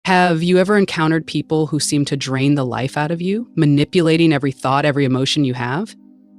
Have you ever encountered people who seem to drain the life out of you, manipulating every thought, every emotion you have?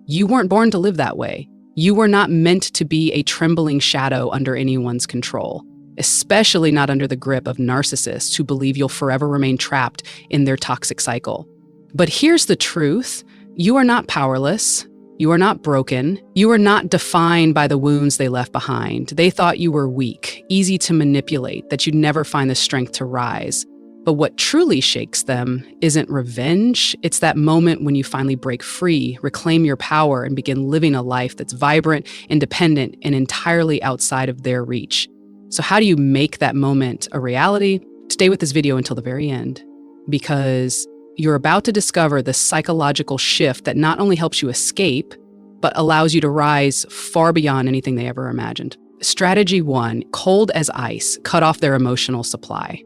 You weren't born to live that way. You were not meant to be a trembling shadow under anyone's control, especially not under the grip of narcissists who believe you'll forever remain trapped in their toxic cycle. But here's the truth. You are not powerless. You are not broken. You are not defined by the wounds they left behind. They thought you were weak, easy to manipulate, that you'd never find the strength to rise. But what truly shakes them isn't revenge. It's that moment when you finally break free, reclaim your power, and begin living a life that's vibrant, independent, and entirely outside of their reach. So how do you make that moment a reality? Stay with this video until the very end, because you're about to discover the psychological shift that not only helps you escape, but allows you to rise far beyond anything they ever imagined. Strategy 1, cold as ice, cut off their emotional supply.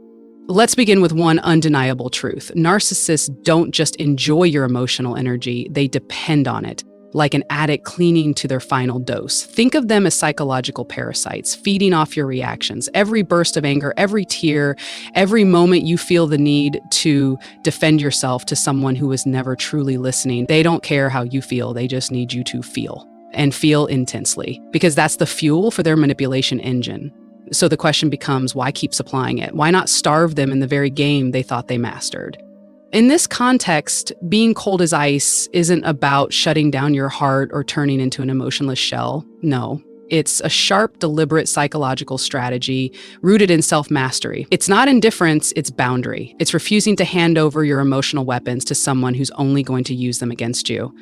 Let's begin with one undeniable truth. Narcissists don't just enjoy your emotional energy, they depend on it, like an addict clinging to their final dose. Think of them as psychological parasites, feeding off your reactions. Every burst of anger, every tear, every moment you feel the need to defend yourself to someone who is never truly listening. They don't care how you feel, they just need you to feel, and feel intensely, because that's the fuel for their manipulation engine. So the question becomes, why keep supplying it? Why not starve them in the very game they thought they mastered? In this context, being cold as ice isn't about shutting down your heart or turning into an emotionless shell. No, it's a sharp, deliberate psychological strategy rooted in self-mastery. It's not indifference, it's boundary. It's refusing to hand over your emotional weapons to someone who's only going to use them against you.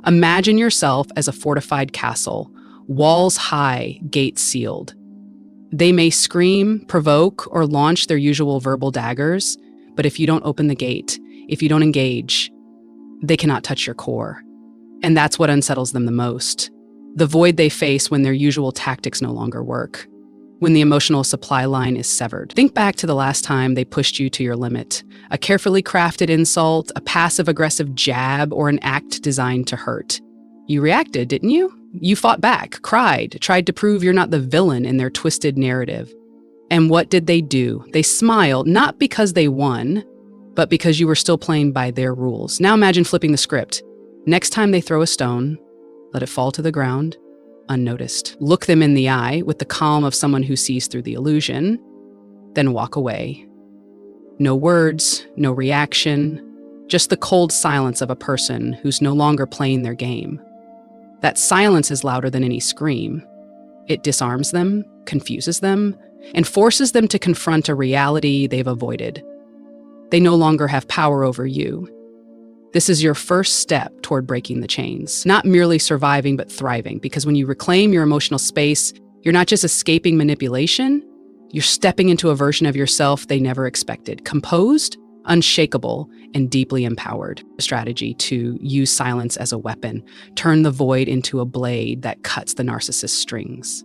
Imagine yourself as a fortified castle, walls high, gates sealed. They may scream, provoke, or launch their usual verbal daggers, but if you don't open the gate, if you don't engage, they cannot touch your core. And that's what unsettles them the most. The void they face when their usual tactics no longer work. When the emotional supply line is severed. Think back to the last time they pushed you to your limit. A carefully crafted insult, a passive-aggressive jab, or an act designed to hurt. You reacted, didn't you? You fought back, cried, tried to prove you're not the villain in their twisted narrative. And what did they do? They smiled, not because they won, but because you were still playing by their rules. Now imagine flipping the script. Next time they throw a stone, let it fall to the ground, unnoticed. Look them in the eye with the calm of someone who sees through the illusion, then walk away. No words, no reaction, just the cold silence of a person who's no longer playing their game. That silence is louder than any scream. It disarms them, confuses them, and forces them to confront a reality they've avoided. They no longer have power over you. This is your first step toward breaking the chains, not merely surviving, but thriving. Because when you reclaim your emotional space, you're not just escaping manipulation, you're stepping into a version of yourself they never expected, composed, unshakable, and deeply empowered. A strategy to use silence as a weapon, turn the void into a blade that cuts the narcissist's strings.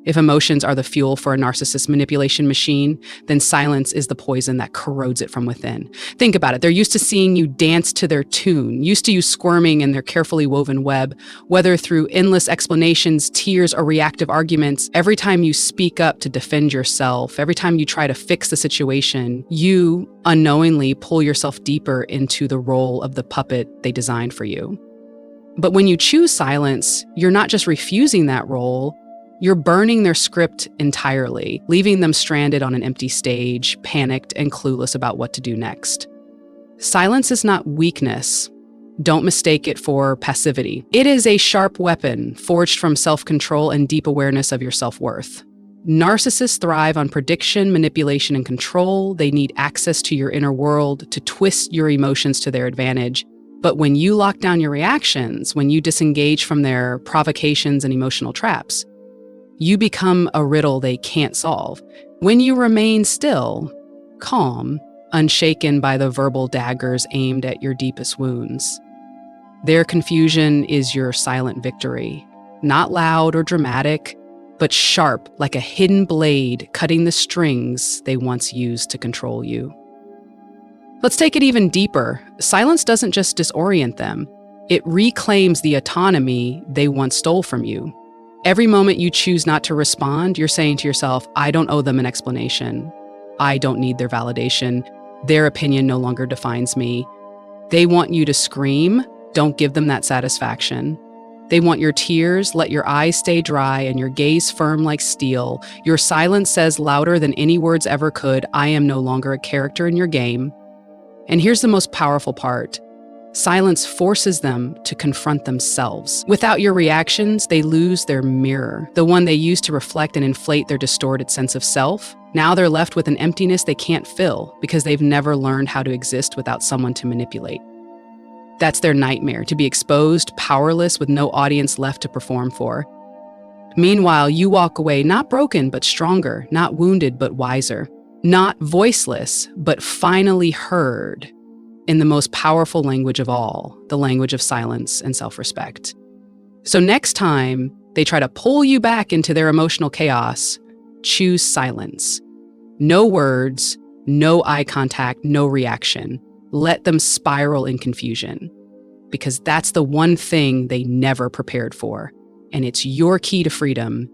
If emotions are the fuel for a narcissist manipulation machine, then silence is the poison that corrodes it from within. Think about it. They're used to seeing you dance to their tune, used to you squirming in their carefully woven web, whether through endless explanations, tears, or reactive arguments. Every time you speak up to defend yourself, every time you try to fix the situation, you unknowingly pull yourself deeper into the role of the puppet they designed for you. But when you choose silence, you're not just refusing that role, you're burning their script entirely, leaving them stranded on an empty stage, panicked and clueless about what to do next. Silence is not weakness. Don't mistake it for passivity. It is a sharp weapon forged from self-control and deep awareness of your self-worth. Narcissists thrive on prediction, manipulation, and control. They need access to your inner world to twist your emotions to their advantage. But when you lock down your reactions, when you disengage from their provocations and emotional traps, you become a riddle they can't solve. When you remain still, calm, unshaken by the verbal daggers aimed at your deepest wounds, their confusion is your silent victory. Not loud or dramatic, but sharp like a hidden blade cutting the strings they once used to control you. Let's take it even deeper. Silence doesn't just disorient them. It reclaims the autonomy they once stole from you. Every moment you choose not to respond, you're saying to yourself, I don't owe them an explanation. I don't need their validation. Their opinion no longer defines me. They want you to scream. Don't give them that satisfaction. They want your tears. Let your eyes stay dry and your gaze firm like steel. Your silence says louder than any words ever could, I am no longer a character in your game. And here's the most powerful part. Silence forces them to confront themselves. Without your reactions, they lose their mirror, the one they use to reflect and inflate their distorted sense of self. Now they're left with an emptiness they can't fill because they've never learned how to exist without someone to manipulate. That's their nightmare, to be exposed, powerless, with no audience left to perform for. Meanwhile, you walk away not broken, but stronger, not wounded, but wiser, not voiceless, but finally heard in the most powerful language of all, the language of silence and self-respect. So next time they try to pull you back into their emotional chaos, choose silence. No words, no eye contact, no reaction. Let them spiral in confusion, because that's the one thing they never prepared for, and it's your key to freedom.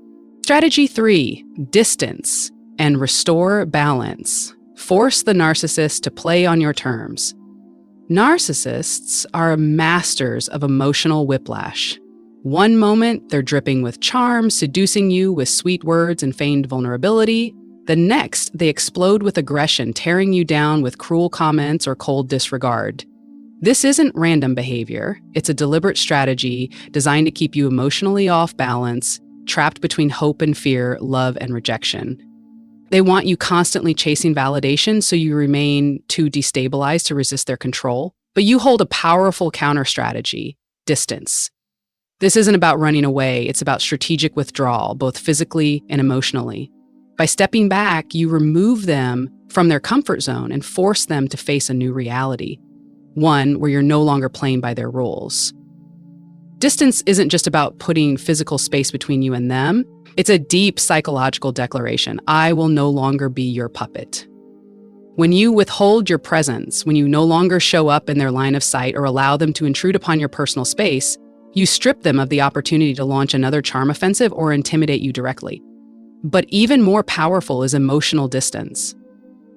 Strategy 3, distance and restore balance. Force the narcissist to play on your terms. Narcissists are masters of emotional whiplash. One moment, they're dripping with charm, seducing you with sweet words and feigned vulnerability. The next, they explode with aggression, tearing you down with cruel comments or cold disregard. This isn't random behavior. It's a deliberate strategy designed to keep you emotionally off balance, trapped between hope and fear, love and rejection. They want you constantly chasing validation so you remain too destabilized to resist their control. But you hold a powerful counter strategy: distance. This isn't about running away. It's about strategic withdrawal, both physically and emotionally. By stepping back, you remove them from their comfort zone and force them to face a new reality, one where you're no longer playing by their rules. Distance isn't just about putting physical space between you and them. It's a deep psychological declaration. I will no longer be your puppet. When you withhold your presence, when you no longer show up in their line of sight or allow them to intrude upon your personal space, you strip them of the opportunity to launch another charm offensive or intimidate you directly. But even more powerful is emotional distance.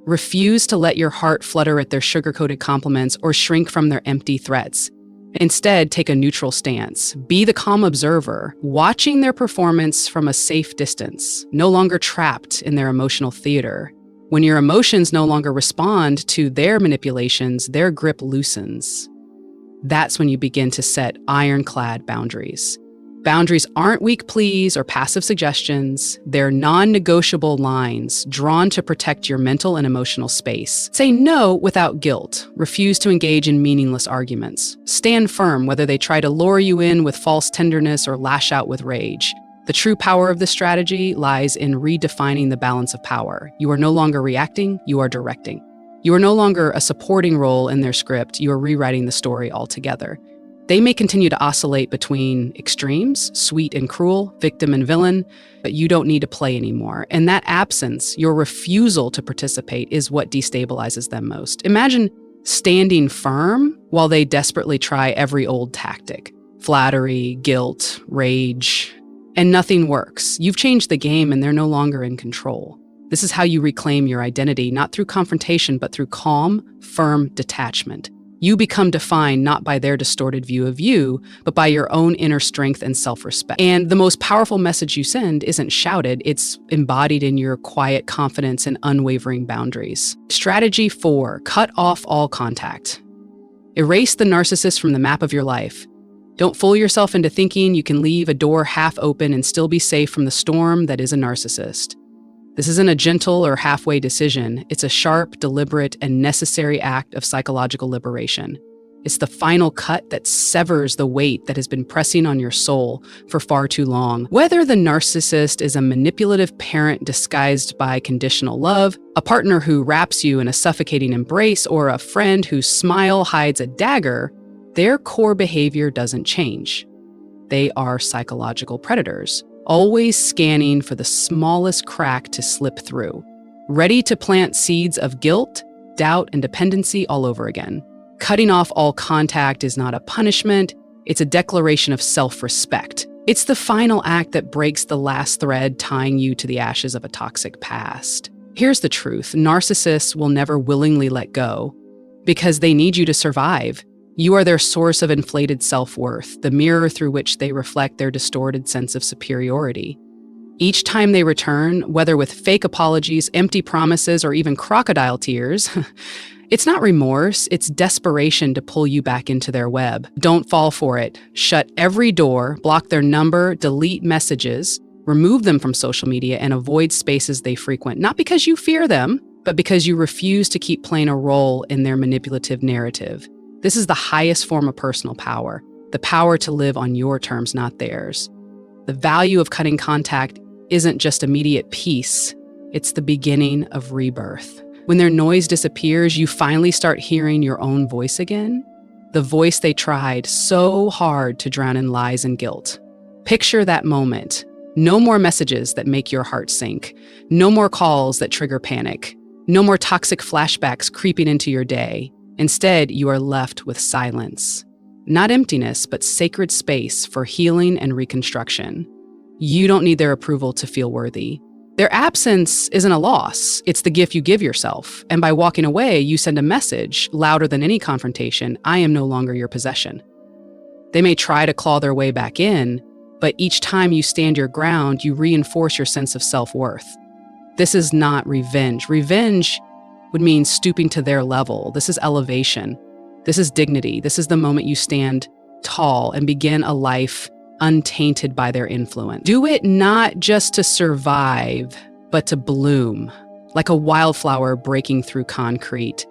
Refuse to let your heart flutter at their sugar-coated compliments or shrink from their empty threats. Instead, take a neutral stance. Be the calm observer, watching their performance from a safe distance, no longer trapped in their emotional theater. When your emotions no longer respond to their manipulations, their grip loosens. That's when you begin to set ironclad boundaries. Boundaries aren't weak pleas or passive suggestions. They're non-negotiable lines drawn to protect your mental and emotional space. Say no without guilt. Refuse to engage in meaningless arguments. Stand firm whether they try to lure you in with false tenderness or lash out with rage. The true power of this strategy lies in redefining the balance of power. You are no longer reacting, you are directing. You are no longer a supporting role in their script, you are rewriting the story altogether. They may continue to oscillate between extremes, sweet and cruel, victim and villain, but you don't need to play anymore. And that absence, your refusal to participate, is what destabilizes them most. Imagine standing firm while they desperately try every old tactic: flattery, guilt, rage, and nothing works. You've changed the game and they're no longer in control. This is how you reclaim your identity, not through confrontation, but through calm, firm detachment. You become defined not by their distorted view of you, but by your own inner strength and self-respect. And the most powerful message you send isn't shouted, it's embodied in your quiet confidence and unwavering boundaries. Strategy 4, cut off all contact. Erase the narcissist from the map of your life. Don't fool yourself into thinking you can leave a door half open and still be safe from the storm that is a narcissist. This isn't a gentle or halfway decision. It's a sharp, deliberate, and necessary act of psychological liberation. It's the final cut that severs the weight that has been pressing on your soul for far too long. Whether the narcissist is a manipulative parent disguised by conditional love, a partner who wraps you in a suffocating embrace, or a friend whose smile hides a dagger, their core behavior doesn't change. They are psychological predators, always scanning for the smallest crack to slip through, ready to plant seeds of guilt, doubt, and dependency all over again. Cutting off all contact is not a punishment, it's a declaration of self-respect. It's the final act that breaks the last thread tying you to the ashes of a toxic past. Here's the truth. Narcissists will never willingly let go because they need you to survive. You are their source of inflated self-worth, the mirror through which they reflect their distorted sense of superiority. Each time they return, whether with fake apologies, empty promises, or even crocodile tears, it's not remorse, it's desperation to pull you back into their web. Don't fall for it. Shut every door, block their number, delete messages, remove them from social media, and avoid spaces they frequent. Not because you fear them, but because you refuse to keep playing a role in their manipulative narrative. This is the highest form of personal power, the power to live on your terms, not theirs. The value of cutting contact isn't just immediate peace, it's the beginning of rebirth. When their noise disappears, you finally start hearing your own voice again, the voice they tried so hard to drown in lies and guilt. Picture that moment. No more messages that make your heart sink. No more calls that trigger panic. No more toxic flashbacks creeping into your day. Instead, you are left with silence. Not emptiness, but sacred space for healing and reconstruction. You don't need their approval to feel worthy. Their absence isn't a loss, it's the gift you give yourself. And by walking away, you send a message, louder than any confrontation: I am no longer your possession. They may try to claw their way back in, but each time you stand your ground, you reinforce your sense of self-worth. This is not revenge. Revenge would mean stooping to their level. This is elevation. This is dignity. This is the moment you stand tall and begin a life untainted by their influence. Do it not just to survive, but to bloom, like a wildflower breaking through concrete,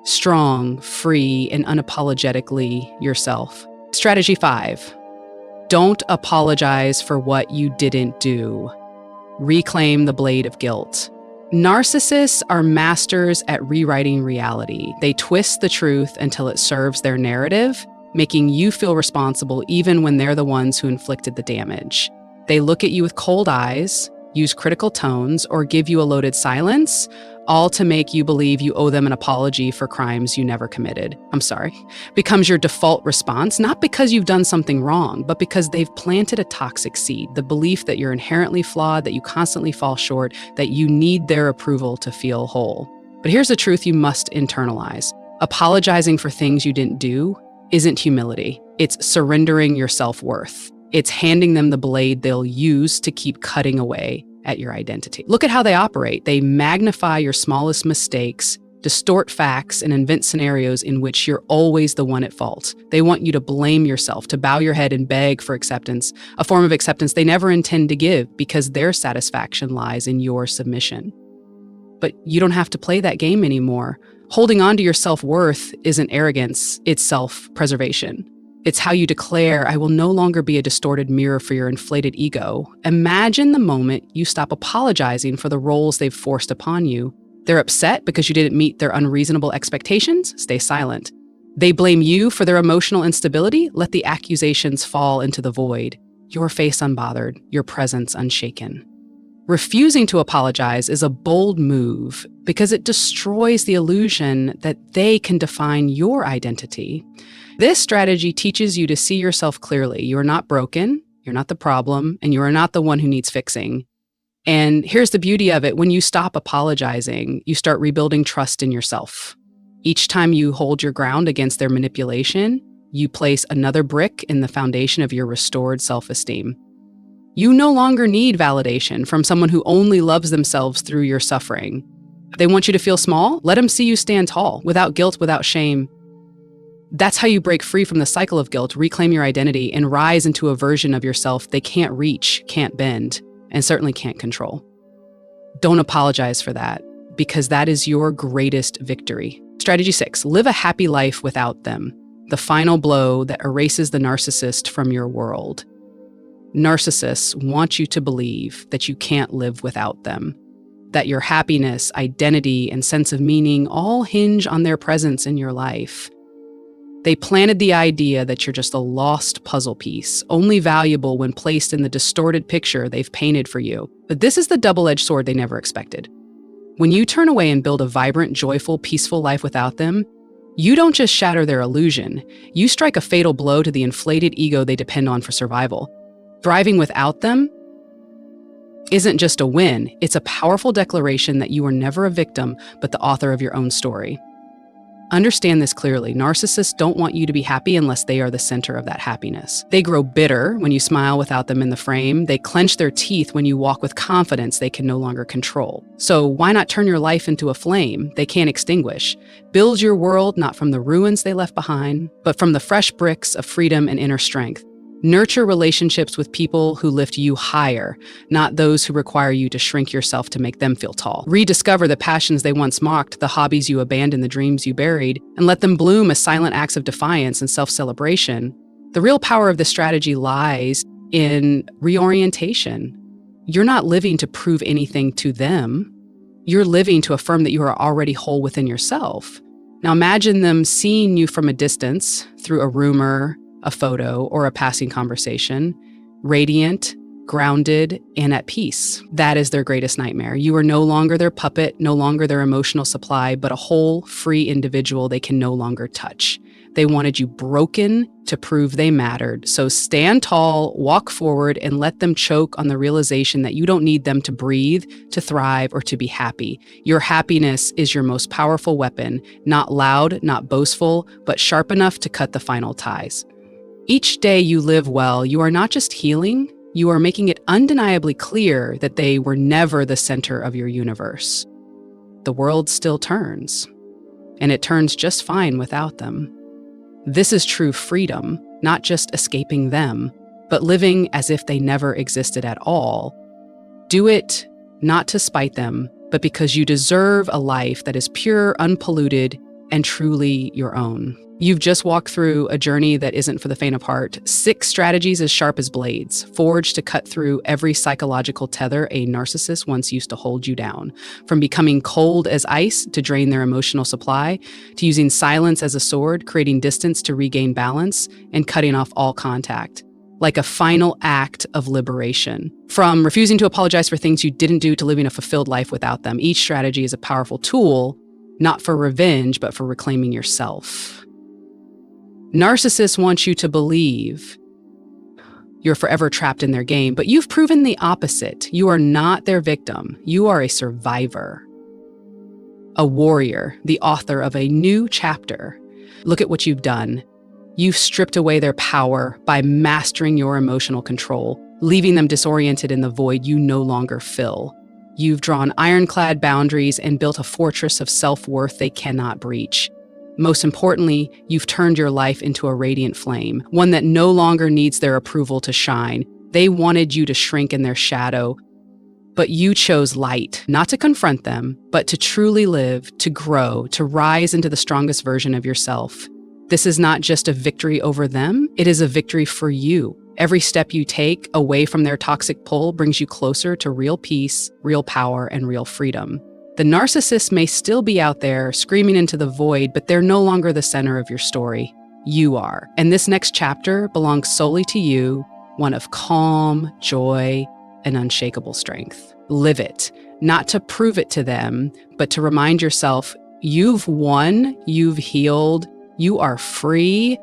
strong, free, and unapologetically yourself. Strategy 5. Don't apologize for what you didn't do. Reclaim the blade of guilt. Narcissists are masters at rewriting reality. They twist the truth until it serves their narrative, making you feel responsible even when they're the ones who inflicted the damage. They look at you with cold eyes, use critical tones, or give you a loaded silence, all to make you believe you owe them an apology for crimes you never committed. Becomes your default response, not because you've done something wrong, but because they've planted a toxic seed, the belief that you're inherently flawed, that you constantly fall short, that you need their approval to feel whole. But here's the truth you must internalize. Apologizing for things you didn't do isn't humility. It's surrendering your self-worth. It's handing them the blade they'll use to keep cutting away at your identity. Look at how they operate. They magnify your smallest mistakes, distort facts, and invent scenarios in which you're always the one at fault. They want you to blame yourself, to bow your head and beg for acceptance, a form of acceptance they never intend to give because their satisfaction lies in your submission. But you don't have to play that game anymore. Holding on to your self-worth isn't arrogance, it's self-preservation. It's how you declare, I will no longer be a distorted mirror for your inflated ego. Imagine the moment you stop apologizing for the roles they've forced upon you. They're upset because you didn't meet their unreasonable expectations? Stay silent. They blame you for their emotional instability? Let the accusations fall into the void. Your face unbothered, your presence unshaken. Refusing to apologize is a bold move because it destroys the illusion that they can define your identity. This strategy teaches you to see yourself clearly. You are not broken, you're not the problem, and you are not the one who needs fixing. And here's the beauty of it. When you stop apologizing, you start rebuilding trust in yourself. Each time you hold your ground against their manipulation, you place another brick in the foundation of your restored self-esteem. You no longer need validation from someone who only loves themselves through your suffering. They want you to feel small? Let them see you stand tall, without guilt, without shame. That's how you break free from the cycle of guilt, reclaim your identity, and rise into a version of yourself they can't reach, can't bend, and certainly can't control. Don't apologize for that, because that is your greatest victory. Strategy 6, live a happy life without them. The final blow that erases the narcissist from your world. Narcissists want you to believe that you can't live without them, that your happiness, identity, and sense of meaning all hinge on their presence in your life. They planted the idea that you're just a lost puzzle piece, only valuable when placed in the distorted picture they've painted for you. But this is the double-edged sword they never expected. When you turn away and build a vibrant, joyful, peaceful life without them, you don't just shatter their illusion, you strike a fatal blow to the inflated ego they depend on for survival. Thriving without them isn't just a win, it's a powerful declaration that you were never a victim, but the author of your own story. Understand this clearly. Narcissists don't want you to be happy unless they are the center of that happiness. They grow bitter when you smile without them in the frame. They clench their teeth when you walk with confidence they can no longer control. So why not turn your life into a flame they can't extinguish? Build your world not from the ruins they left behind, but from the fresh bricks of freedom and inner strength. Nurture relationships with people who lift you higher, not those who require you to shrink yourself to make them feel tall. Rediscover the passions they once mocked, the hobbies you abandoned, the dreams you buried, and let them bloom as silent acts of defiance and self-celebration. The real power of this strategy lies in reorientation. You're not living to prove anything to them. You're living to affirm that you are already whole within yourself. Now imagine them seeing you from a distance through a rumor, a photo, or a passing conversation, radiant, grounded, and at peace. That is their greatest nightmare. You are no longer their puppet, no longer their emotional supply, but a whole, free individual they can no longer touch. They wanted you broken to prove they mattered. So stand tall, walk forward, and let them choke on the realization that you don't need them to breathe, to thrive, or to be happy. Your happiness is your most powerful weapon, not loud, not boastful, but sharp enough to cut the final ties. Each day you live well, you are not just healing, you are making it undeniably clear that they were never the center of your universe. The world still turns, and it turns just fine without them. This is true freedom, not just escaping them, but living as if they never existed at all. Do it not to spite them, but because you deserve a life that is pure, unpolluted, and truly your own. You've just walked through a journey that isn't for the faint of heart. 6 strategies as sharp as blades, forged to cut through every psychological tether a narcissist once used to hold you down. From becoming cold as ice to drain their emotional supply, to using silence as a sword, creating distance to regain balance, and cutting off all contact. Like a final act of liberation. From refusing to apologize for things you didn't do to living a fulfilled life without them. Each strategy is a powerful tool, not for revenge, but for reclaiming yourself. Narcissists want you to believe you're forever trapped in their game, but you've proven the opposite. You are not their victim. You are a survivor, a warrior, the author of a new chapter. Look at what you've done. You've stripped away their power by mastering your emotional control, leaving them disoriented in the void you no longer fill. You've drawn ironclad boundaries and built a fortress of self-worth they cannot breach. Most importantly, you've turned your life into a radiant flame, one that no longer needs their approval to shine. They wanted you to shrink in their shadow, but you chose light, not to confront them, but to truly live, to grow, to rise into the strongest version of yourself. This is not just a victory over them, it is a victory for you. Every step you take away from their toxic pull brings you closer to real peace, real power, and real freedom. The narcissist may still be out there screaming into the void, but they're no longer the center of your story. You are. And this next chapter belongs solely to you, one of calm, joy, and unshakable strength. Live it, not to prove it to them, but to remind yourself you've won, you've healed, you are free,